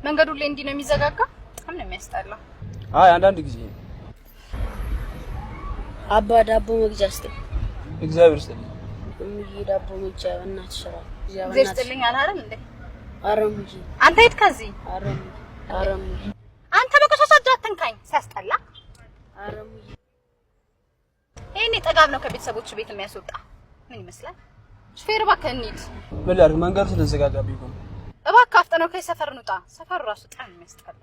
መንገዱ ላይ እንዲህ ነው የሚዘጋጋ? በጣም ነው የሚያስጠላው። አይ አንዳንድ ጊዜ አባ ዳቦ መግዣ እስቲ እግዚአብሔር ይስጥልኝ። ዳቦ መግዣ እናትሽ ራ እግዚአብሔር ይስጥልኝ አላለም እንዴ? አረምጂ አንተ ሄድ ከዚህ አረምጂ አንተ በቆሻሻ አትንካኝ ሲያስጠላ። አረምጂ ይሄኔ ጠጋብ ነው ከቤተሰቦች ቤት የሚያስወጣ። ምን ይመስላል? ሹፌር እባክህ እንሂድ። ምን ላድርግ? መንገዱ ስለተዘጋጋብኝ ነው። እባክህ አፍጥነው ከሰፈር እንውጣ። ሰፈሩ ራሱ በጣም የሚያስጠላ።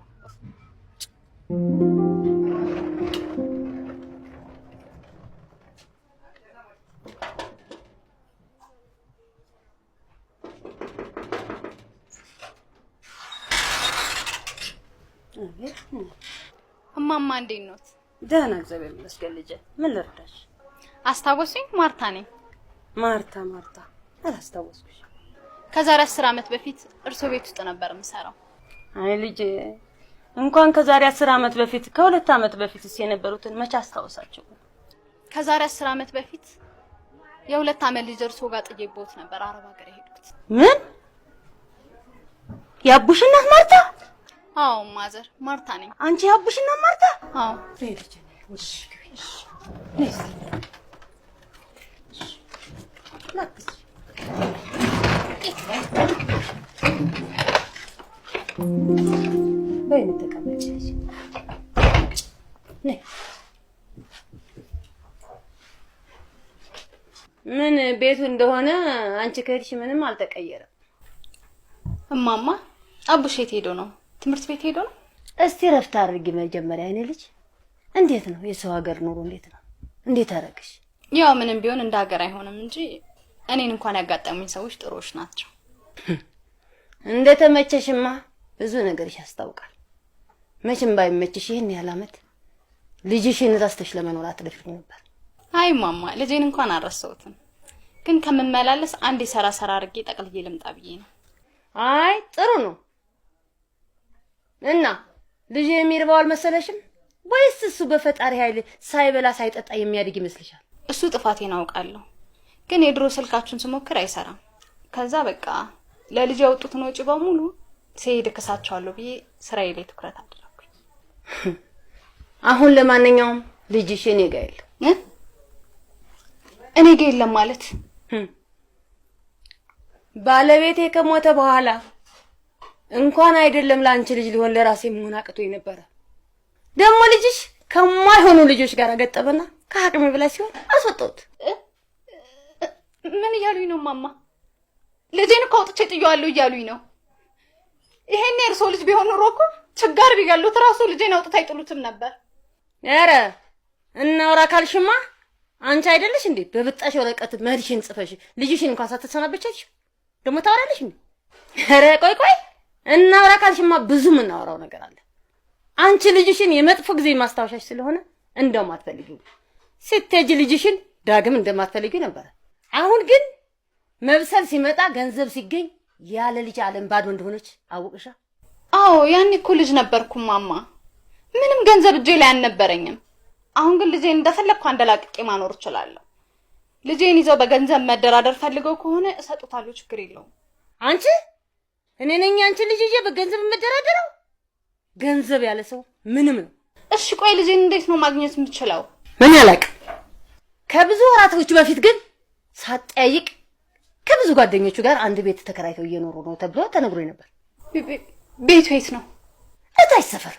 እማማ እንዴት ነው? ደህና እግዚአብሔር ይመስገን ልጄ። ምን ልርዳሽ? አስታወሱኝ? ማርታ ነኝ። ማርታ አላስታወስኩሽ። ከዛሬ 10 አመት በፊት እርሶ ቤት ውስጥ ነበር የምሰራው። አይ ልጄ እንኳን ከዛሬ 10 አመት በፊት ከ2 አመት በፊትስ የነበሩትን መቼ አስታውሳቸው? ከዛሬ 10 አመት በፊት የ2 አመት ልጅ እርሶ ጋር ጥዬቦት ነበር አረብ ሀገር ሄድኩት። ምን? ያቡሽ እናት ማርታ? አዎ ማዘር ማርታ ነኝ። አንቺ ያቡሽ እናት ማርታ? አዎ። ልጄ በይኔ ተቀመጪ። ምን ቤቱ እንደሆነ አንቺ ከሄድሽ ምንም አልተቀየረም። እማማ አቡሽ የት ሄዶ ነው? ትምህርት ቤት ሄዶ ነው? እስቲ ረፍት አድርጊ መጀመሪያ። እኔ ልጅ እንዴት ነው የሰው ሀገር ኑሮ? እንዴት ነው? እንዴት አደረግሽ? ያው ምንም ቢሆን እንደ ሀገር አይሆንም እንጂ እኔን እንኳን ያጋጠሙኝ ሰዎች ጥሩዎች ናቸው። እንደተመቸሽማ ብዙ ነገርሽ ያስታውቃል። መቼም ባይመችሽ ይሄን ያህል አመት ልጅሽን ረስተሽ ለመኖር አትደፍሪ ነበር። አይ ማማ ልጄን እንኳን አልረሳሁትም፣ ግን ከመመላለስ አንዴ ሰራ አድርጌ ጠቅልዬ ልምጣ ብዬ ነው። አይ ጥሩ ነው። እና ልጅ የሚርባው አልመሰለሽም ወይስ እሱ በፈጣሪ ኃይል ሳይበላ ሳይጠጣ የሚያድግ ይመስልሻል? እሱ ጥፋቴን አውቃለሁ፣ ግን የድሮ ስልካችሁን ስሞክር አይሰራም። ከዛ በቃ ለልጅ ያወጡትን ወጪ በሙሉ ሲሄድ ከሳቸዋለሁ ብዬ ስራዬ ላይ ትኩረት አደረኩኝ። አሁን ለማንኛውም ልጅሽ እኔ ጋር የለም። እኔ ጋር የለም ማለት? ባለቤቴ ከሞተ በኋላ እንኳን አይደለም ለአንቺ ልጅ ሊሆን ለራሴ መሆን አቅቶኝ ነበር። ደግሞ ልጅሽ ከማይሆኑ ልጆች ጋር ገጠበና ከአቅሜ በላይ ሲሆን አስወጣሁት። ምን እያሉኝ ነው ማማ? ልጄን እኮ አውጥቼ ጥዬዋለሁ እያሉኝ ነው። ይሄኔ እርሶ ልጅ ቢሆን ኖሮ እኮ ችጋር ቢገሉት ራሱ ልጄን አውጥታ አይጥሉትም ነበር። ኧረ እናውራ ካልሽማ አንቺ አይደለሽ እንዴ በብጣሽ ወረቀት መርሽን ጽፈሽ ልጅሽን እንኳን ሳትሰናበቻች ደግሞ ታወራለሽ እንዴ? ኧረ ቆይ እናውራ ካልሽማ ብዙ ምን እናወራው ነገር አለ። አንቺ ልጅሽን የመጥፎ ጊዜ ማስታወሻሽ ስለሆነ እንደማትፈልጊው ስትሄጂ ልጅሽን ዳግም እንደማትፈልጊው ነበር። አሁን ግን መብሰል ሲመጣ ገንዘብ ሲገኝ ያለ ልጅ ዓለም ባዶ እንደሆነች አውቅሻ? አዎ ያኔ እኮ ልጅ ነበርኩ ማማ፣ ምንም ገንዘብ እጄ ላይ አልነበረኝም። አሁን ግን ልጄን እንደፈለኩ አንደላቅቄ ማኖር እችላለሁ። ልጄን ይዘው በገንዘብ መደራደር ፈልገው ከሆነ እሰጡታለሁ፣ ችግር የለውም። አንቺ እኔ ነኝ አንቺ ልጅ ይዤ በገንዘብ መደራደረው? ገንዘብ ያለ ሰው ምንም ነው። እሺ ቆይ ልጄን እንዴት ነው ማግኘት የምችለው? ምን ያላቅ? ከብዙ ወራቶች በፊት ግን ሳጠያይቅ ከብዙ ጓደኞቹ ጋር አንድ ቤት ተከራይተው እየኖሩ ነው ተብሎ ተነግሮኝ ነበር። ቤቱ የት ነው? እታች ሰፈር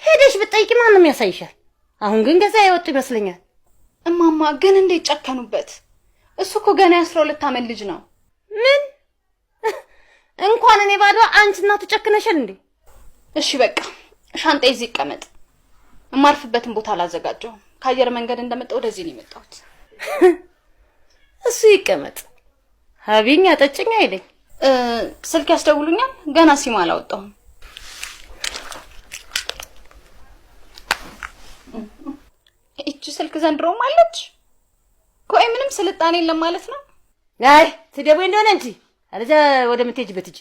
ሄደሽ ብትጠይቂ ማንም ያሳይሻል። አሁን ግን ገዛ ያወጡ ይመስለኛል። እማማ ግን እንዴት ጨከኑበት? እሱ እኮ ገና 12 አመት ልጅ ነው። ምን እንኳን እኔ ባዶ አንቺ እናቱ ጨክነሻል እንዴ? እሺ በቃ ሻንጣ እዚህ ይቀመጥ። እማርፍበትን ቦታ አላዘጋጀው። ከአየር መንገድ እንደመጣው ወደዚህ ነው የመጣሁት። እሱ ይቀመጥ። ሀቢኛ ጠጭኛ አይደኝ። ስልክ ያስደውሉኛል። ገና ሲም አላወጣሁም። እቺ ስልክ ዘንድሮም አለች። ቆይ ምንም ስልጣኔ የለም ማለት ነው? አይ ትደውይ እንደሆነ እንጂ አለዛ ወደ ምትሄጂበት ሂጂ።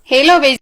ሄሎ ቤዛ